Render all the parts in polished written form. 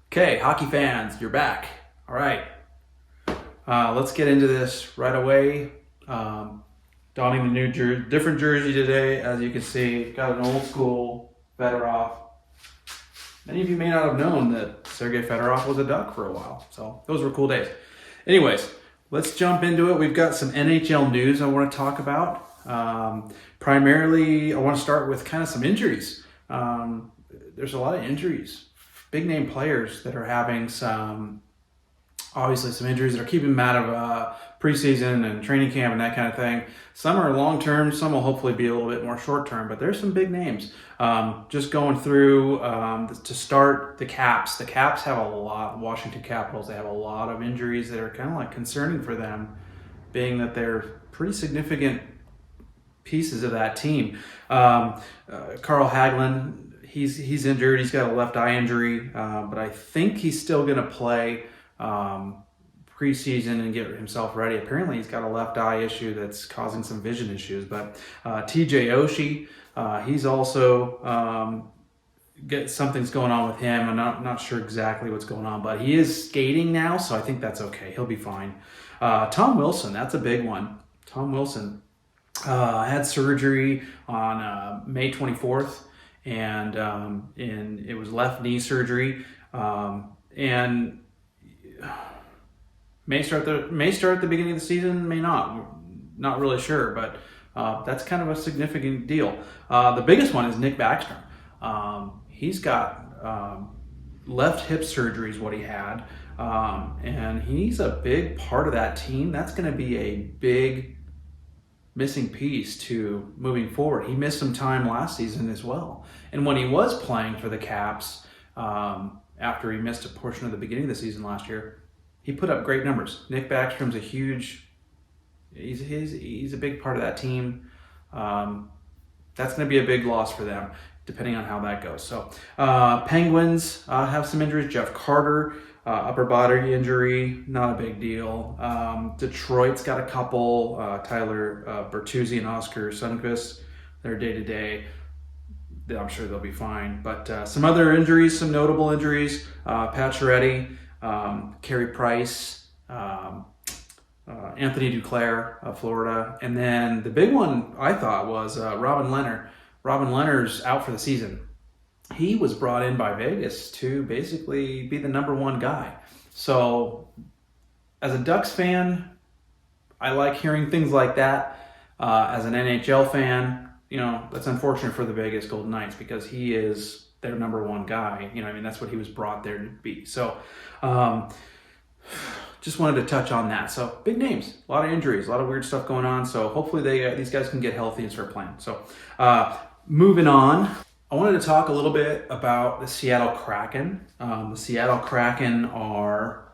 Okay, hockey fans, you're back. All right, let's get into this right away. Donning the different jersey today, as you can see. Got an old school Fedorov. Many of you may not have known that Sergei Fedorov was a Duck for a while, so those were cool days. Anyways, let's jump into it. We've got some NHL news I want to talk about. Primarily, I want to start with kind of some injuries. There's a lot of injuries. Big name players that are having obviously some injuries that are keeping them out of preseason and training camp and that kind of thing. Some are long term, some will hopefully be a little bit more short term, but there's some big names. Just going through to start the Caps. The Caps have a lot, Washington Capitals, they have a lot of injuries that are kind of like concerning for them, being that they're pretty significant pieces of that team. Carl Hagelin, he's injured. He's got a left eye injury, but I think he's still going to play preseason and get himself ready. Apparently, he's got a left eye issue that's causing some vision issues. But TJ Oshie, he's also something's going on with him. I'm not sure exactly what's going on, but he is skating now, so I think that's okay. He'll be fine. Tom Wilson, that's a big one. Tom Wilson had surgery on May 24th. And it was left knee surgery, and may start at the beginning of the season, may not really sure, but that's kind of a significant deal. The biggest one is Nick Backstrom. He's got left hip surgery is what he had, and he's a big part of that team. That's going to be a big missing piece to moving forward. He missed some time last season as well. And when he was playing for the Caps, after he missed a portion of the beginning of the season last year, he put up great numbers. Nick Backstrom's he's a big part of that team. That's going to be a big loss for them, depending on how that goes. So Penguins have some injuries. Jeff Carter, upper body injury, not a big deal. Detroit's got a couple. Tyler Bertuzzi and Oscar Sundqvist, they're day-to-day. I'm sure they'll be fine. But some other injuries, some notable injuries. Pacioretty, Carey Price, Anthony Duclair of Florida. And then the big one I thought was Robin Lehner. Robin Lehner's out for the season. He was brought in by Vegas to basically be the number one guy. So as a Ducks fan, I like hearing things like that. As an NHL fan, that's unfortunate for the Vegas Golden Knights because he is their number one guy. That's what he was brought there to be. So just wanted to touch on that. So big names, a lot of injuries, a lot of weird stuff going on. So hopefully these guys can get healthy and start playing. So moving on. I wanted to talk a little bit about the Seattle Kraken. The Seattle Kraken are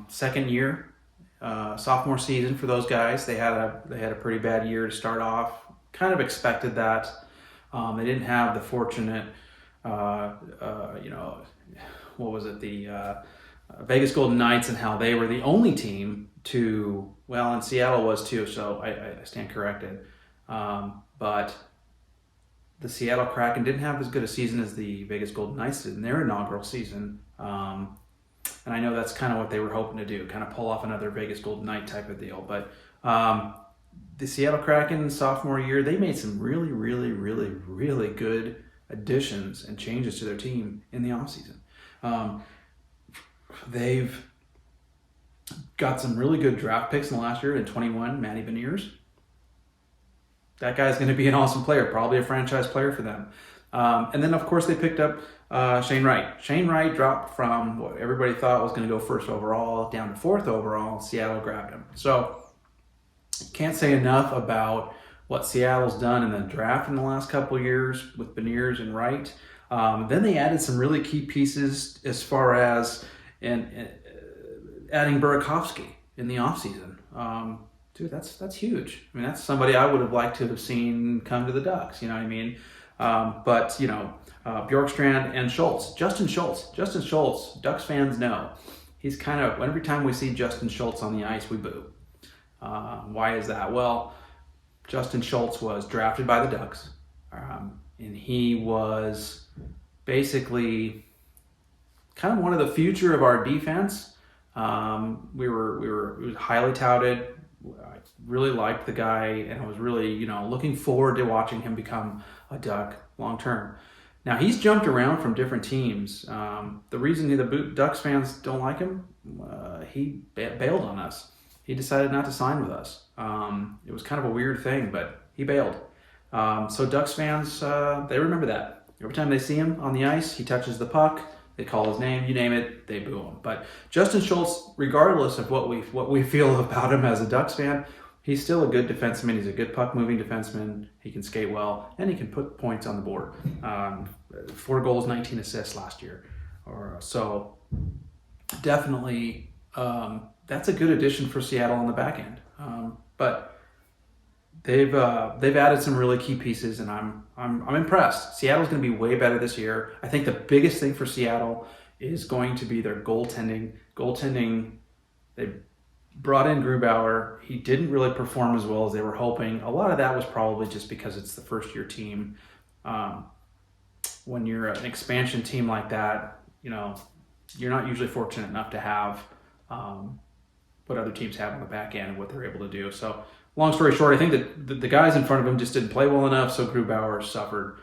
second year, sophomore season for those guys. They had a pretty bad year to start off. Kind of expected that. They didn't have the fortunate, what was it? The Vegas Golden Knights and how they were the only team and Seattle was too. So I stand corrected, but. The Seattle Kraken didn't have as good a season as the Vegas Golden Knights did in their inaugural season. And I know that's kind of what they were hoping to do, kind of pull off another Vegas Golden Knight type of deal. But the Seattle Kraken sophomore year, they made some really, really, really, really good additions and changes to their team in the offseason. They've got some really good draft picks in the last year in 21, Matty Beniers. That guy's going to be an awesome player, probably a franchise player for them. And then, of course, they picked up Shane Wright. Shane Wright dropped from what everybody thought was going to go first overall down to fourth overall. Seattle grabbed him. So can't say enough about what Seattle's done in the draft in the last couple of years with Beniers and Wright. Then they added some really key pieces as far as adding Burakovsky in the offseason. Dude, that's huge. That's somebody I would have liked to have seen come to the Ducks. You know what I mean? Bjorkstrand and Schultz. Justin Schultz, Ducks fans know. He's kind of, every time we see Justin Schultz on the ice, we boo. Why is that? Well, Justin Schultz was drafted by the Ducks, and he was basically kind of one of the future of our defense. We was highly touted. I really liked the guy, and I was really, looking forward to watching him become a Duck long term. Now, he's jumped around from different teams. The reason the Ducks fans don't like him, he bailed on us. He decided not to sign with us. It was kind of a weird thing, but he bailed. So Ducks fans, they remember that. Every time they see him on the ice, he touches the puck, they call his name, you name it, they boo him. But Justin Schultz, regardless of what we feel about him as a Ducks fan, he's still a good defenseman. He's a good puck-moving defenseman. He can skate well, and he can put points on the board. 4 goals, 19 assists last year. So definitely, that's a good addition for Seattle on the back end. But they've added some really key pieces, and I'm impressed. Seattle's going to be way better this year. I think the biggest thing for Seattle is going to be their goaltending. They brought in Grubauer. He didn't really perform as well as they were hoping. A lot of that was probably just because it's the first-year team. When you're an expansion team like that, you're not usually fortunate enough to have what other teams have on the back end and what they're able to do. So, long story short, I think that the guys in front of him just didn't play well enough, so Grubauer suffered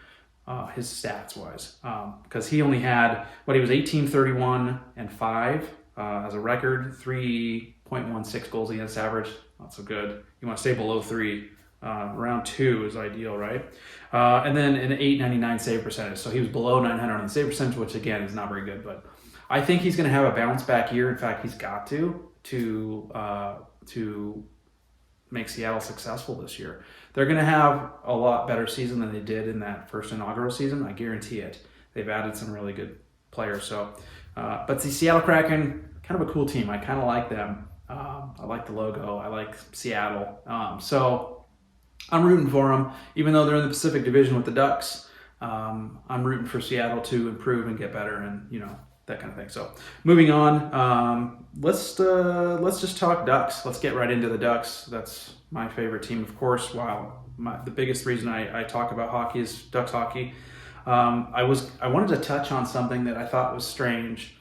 his stats-wise. Because he only had, he was 18, 31, and 5 as a record, 3.16 goals against average. Not so good. You want to stay below 3. Round 2 is ideal, right? And then an 899 save percentage. So he was below 900 on the save percentage, which again is not very good. But I think he's going to have a bounce back year. In fact, he's got to make Seattle successful this year. They're going to have a lot better season than they did in that first inaugural season. I guarantee it. They've added some really good players. So, but the Seattle Kraken, kind of a cool team. I kind of like them. I like the logo. I like Seattle. So I'm rooting for them, even though they're in the Pacific Division with the Ducks. I'm rooting for Seattle to improve and get better, and that kind of thing. So moving on, let's just talk Ducks. Let's get right into the Ducks. That's my favorite team, of course. Wow, the biggest reason I talk about hockey is Ducks hockey. I wanted to touch on something that I thought was strange.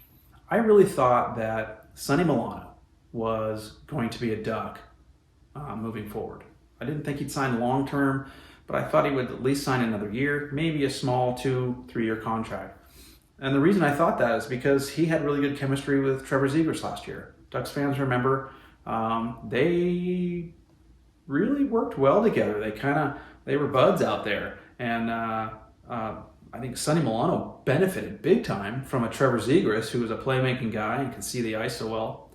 I really thought that Sonny Milano was going to be a Duck moving forward. I didn't think he'd sign long term, but I thought he would at least sign another year, maybe a small 2-3 year contract. And the reason I thought that is because he had really good chemistry with Trevor Zegras last year. Ducks fans remember they really worked well together. They were buds out there, and I think Sonny Milano benefited big time from a Trevor Zegras who was a playmaking guy and can see the ice so well.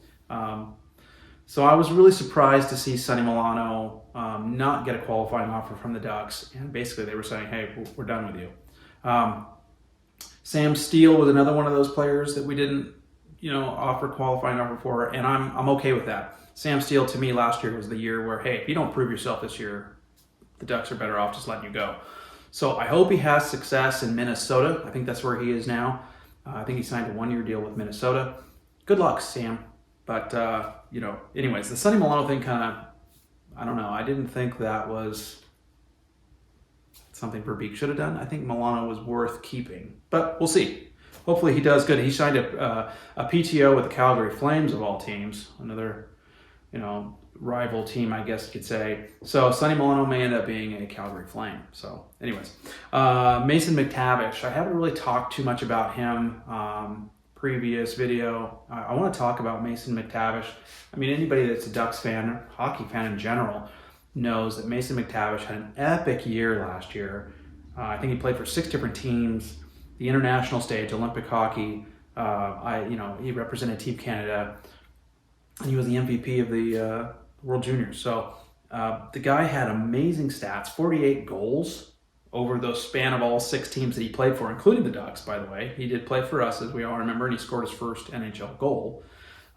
So I was really surprised to see Sonny Milano not get a qualifying offer from the Ducks, and basically they were saying, "Hey, we're done with you." Sam Steele was another one of those players that we didn't, offer qualifying offer for, and I'm okay with that. Sam Steele to me last year was the year where, hey, if you don't prove yourself this year, the Ducks are better off just letting you go. So I hope he has success in Minnesota. I think that's where he is now. I think he signed a 1-year deal with Minnesota. Good luck, Sam. But, anyways, the Sonny Milano thing I don't know. I didn't think that was something Verbeek should have done. I think Milano was worth keeping. But we'll see. Hopefully he does good. He signed a PTO with the Calgary Flames of all teams. Another, rival team, I guess you could say. So Sonny Milano may end up being a Calgary Flame. So anyways, Mason McTavish. I haven't really talked too much about him. Previous video. I want to talk about Mason McTavish. I mean, anybody that's a Ducks fan, hockey fan in general, knows that Mason McTavish had an epic year last year. I think he played for 6 different teams, the international stage, Olympic hockey. He represented Team Canada, and he was the MVP of the World Juniors. So the guy had amazing stats, 48 goals over the span of all 6 teams that he played for, including the Ducks, by the way. He did play for us, as we all remember, and he scored his first NHL goal.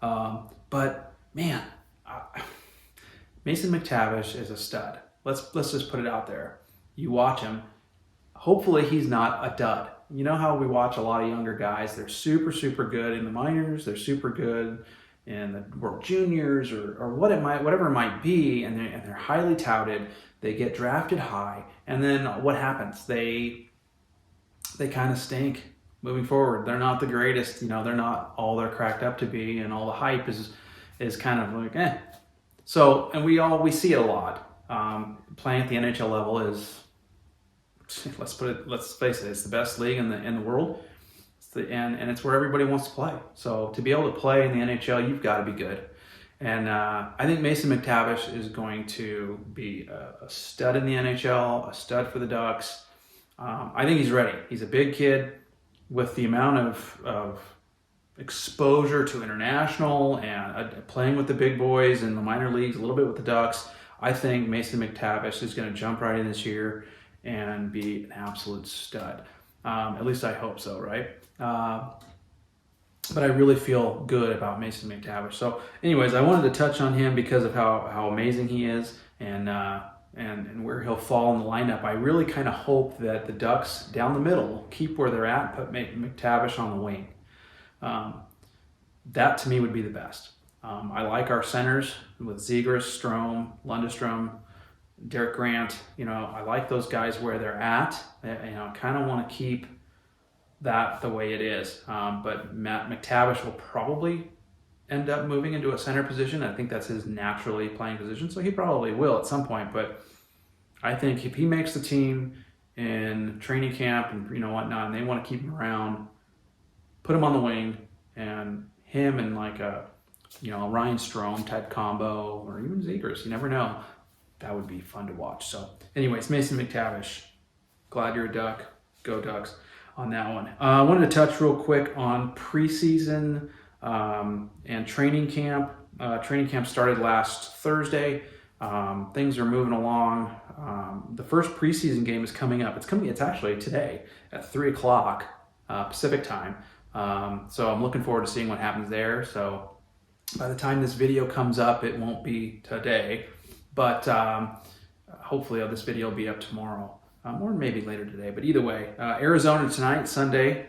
But, man, Mason McTavish is a stud. Let's just put it out there. You watch him. Hopefully he's not a dud. You know how we watch a lot of younger guys. They're super, super good in the minors. They're super good in the World Juniors or whatever it might be, and they're highly touted. They get drafted high, and then what happens? They kind of stink moving forward. They're not the greatest, they're not all they're cracked up to be, and all the hype is kind of like, eh. So, and we see it a lot. Playing at the NHL level is, let's face it, it's the best league in the world. And it's where everybody wants to play. So to be able to play in the NHL, you've got to be good. And I think Mason McTavish is going to be a stud in the NHL, a stud for the Ducks. I think he's ready. He's a big kid with the amount of exposure to international and playing with the big boys in the minor leagues, a little bit with the Ducks. I think Mason McTavish is going to jump right in this year and be an absolute stud. At least I hope so, right? But I really feel good about Mason McTavish. So anyways, I wanted to touch on him because of how amazing he is and where he'll fall in the lineup. I really kind of hope that the Ducks down the middle keep where they're at, put McTavish on the wing. That to me would be the best. I like our centers with Zegras, Strome, Lundestrom, Derek Grant. I like those guys where they're at. I kind of want to keep that the way it is. But Matt McTavish will probably end up moving into a center position. I think that's his naturally playing position, so he probably will at some point. But I think if he makes the team in training camp and whatnot, and they want to keep him around, put him on the wing, and him and like a Ryan Strome type combo, or even Zegras, you never know. That would be fun to watch. So anyways, Mason McTavish, glad you're a Duck. Go Ducks on that one. I wanted to touch real quick on preseason and training camp. Training camp started last Thursday. Things are moving along. The first preseason game is coming up. It's actually today at 3 o'clock Pacific time. So I'm looking forward to seeing what happens there. So by the time this video comes up, it won't be today, but hopefully this video will be up tomorrow. Or maybe later today, but either way, Arizona tonight, Sunday,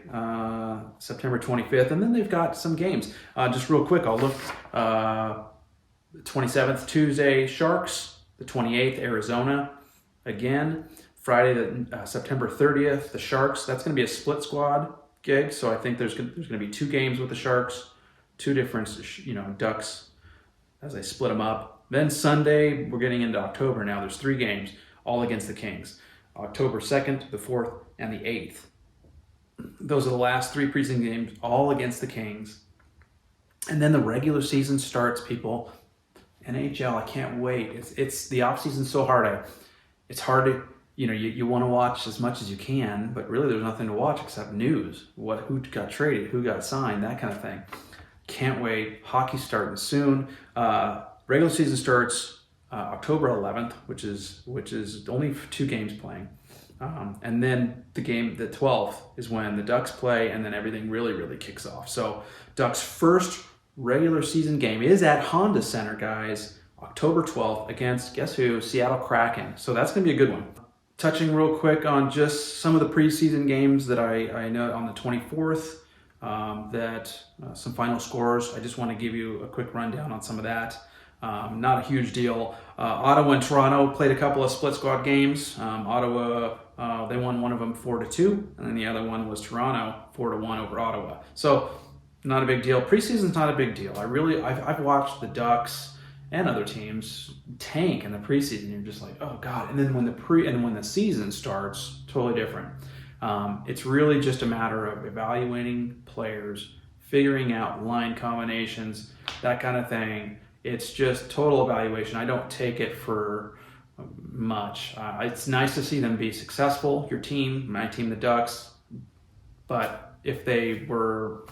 September 25th, and then they've got some games. Just real quick, I'll look, the 27th, Tuesday, Sharks, the 28th, Arizona, again, Friday, September 30th, the Sharks. That's going to be a split squad gig, so I think there's going to be 2 games with the Sharks, 2 different, Ducks, as they split them up. Then Sunday, we're getting into October now, there's 3 games, all against the Kings. October 2nd, the 4th, and the 8th. Those are the last 3 preseason games, all against the Kings. And then the regular season starts, people. NHL, I can't wait. It's the offseason's so hard. It's hard to, you want to watch as much as you can, but really there's nothing to watch except news. Who got traded, who got signed, that kind of thing. Can't wait. Hockey's starting soon. Regular season starts October 11th, which is only 2 games playing. And then the 12th is when the Ducks play, and then everything really, really kicks off. So Ducks' first regular season game is at Honda Center, guys, October 12th against, guess who? Seattle Kraken. So that's going to be a good one. Touching real quick on just some of the preseason games that I know on the 24th, some final scores. I just want to give you a quick rundown on some of that. Not a huge deal. Ottawa and Toronto played a couple of split squad games. Ottawa, they won one of them 4-2, and then the other one was Toronto 4-1 over Ottawa. So not a big deal. Preseason's not a big deal. I've watched the Ducks and other teams tank in the preseason. You're just like, oh god. And then when the season starts, totally different. It's really just a matter of evaluating players, figuring out line combinations, that kind of thing. It's just total evaluation. I don't take it for much. It's nice to see them be successful, your team, my team, the Ducks. But if they were,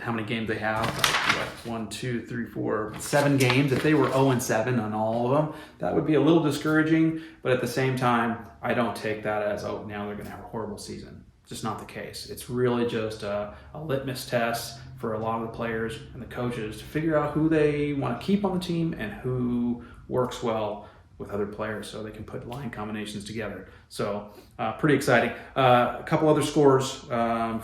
how many games they have? Like 1, 2, 3, 4, 7 games. If they were 0-7 on all of them, that would be a little discouraging. But at the same time, I don't take that as, now they're going to have a horrible season. Just not the case. It's really just a litmus test for a lot of the players and the coaches to figure out who they want to keep on the team and who works well with other players so they can put line combinations together. So pretty exciting. A couple other scores.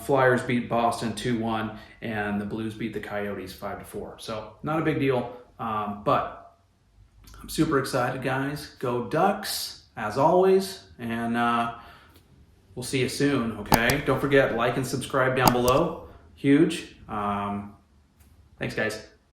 Flyers beat Boston 2-1 and the Blues beat the Coyotes 5-4. So not a big deal, but I'm super excited, guys. Go Ducks, as always, and we'll see you soon, okay? Don't forget, like and subscribe down below. Huge. Thanks, guys.